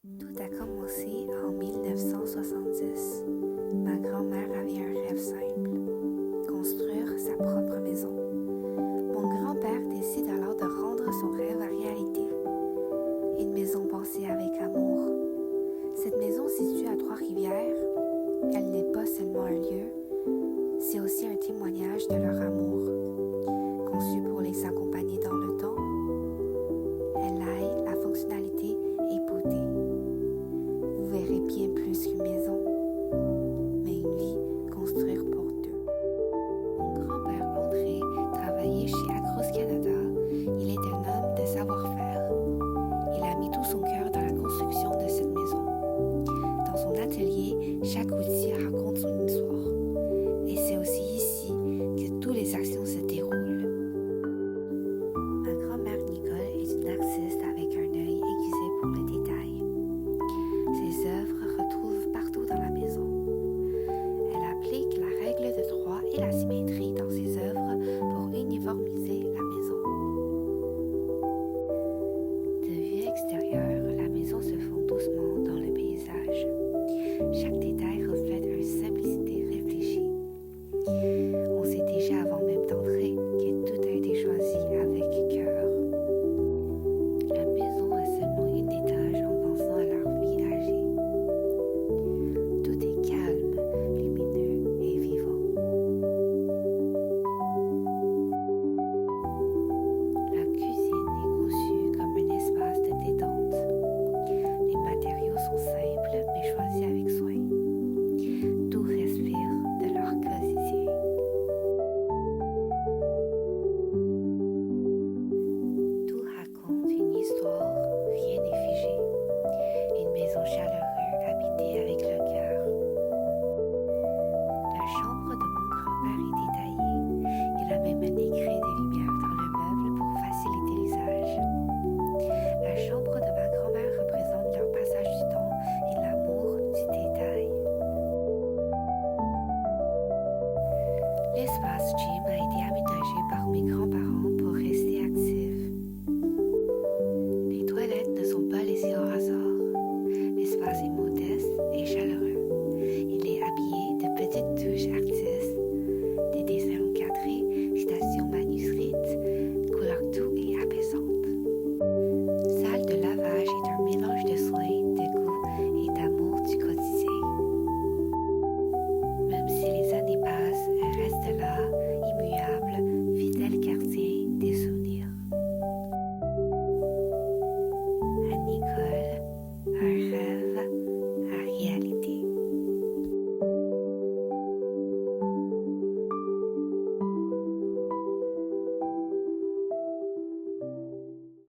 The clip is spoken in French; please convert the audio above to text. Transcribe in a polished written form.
Tout a commencé en 1970. Ma grand-mère avait un rêve simple, construire sa propre maison. Mon grand-père décide alors de rendre son rêve réalité. Une maison pensée avec amour. Cette maison située à Trois-Rivières, elle n'est pas seulement un lieu, c'est aussi un témoignage de leur amour. Conçue pour les accompagner dans le temps, elle allie la fonctionnalité et beauté. Vous verrez bien plus qu'une maison, mais une vie construire pour deux. Mon grand-père André travaillait chez Agros Canada. Il est un homme de savoir-faire. Il a mis tout son cœur dans la construction de cette maison. Dans son atelier, chaque outil raconte son histoire. Et c'est aussi ici que toutes les actions se déroulent. Ma grand-mère Nicole est une artiste avec un œil aiguisé pour le détail. Ses œuvres retrouvent partout dans la maison. Elle applique la règle de 3 et la symétrie dans ses œuvres pour uniformiser la maison. De vue extérieure, la maison se fond doucement dans le paysage. Chaque détail reflète une simplicité réfléchie. On sait déjà avant même d'entrer que tout a été choisi avec cœur. La maison a seulement une étage en pensant à leur vie âgée. Tout est calme, lumineux et vivant. La cuisine est conçue comme un espace de détente. Les matériaux sont simples mais choisis avec soin. Tout respire de leur quotidien. Tout raconte une histoire, rien n'est figé. Une maison chaleureuse habitée avec le cœur. La chambre de mon grand-père est détaillée. Il a même un écrin de lumière dans le meuble pour faciliter l'usage. La chambre de ma grand-mère représente leur passage du temps et l'amour du détail. L'espace gym a été aménagé par mes grands-parents pour rester actifs. Les toilettes ne sont pas laissées au hasard. L'espace est modeste et chaleureux. Il est habillé de petites touches artistes, des dessins encadrés, citations manuscrites, couleurs douces et apaisantes. Salle de lavage est un mélange de soins, de goût et d'amour du quotidien. Même si les années passent, elle reste là, immuable, fidèle quartier des souvenirs. À Nicole, un rêve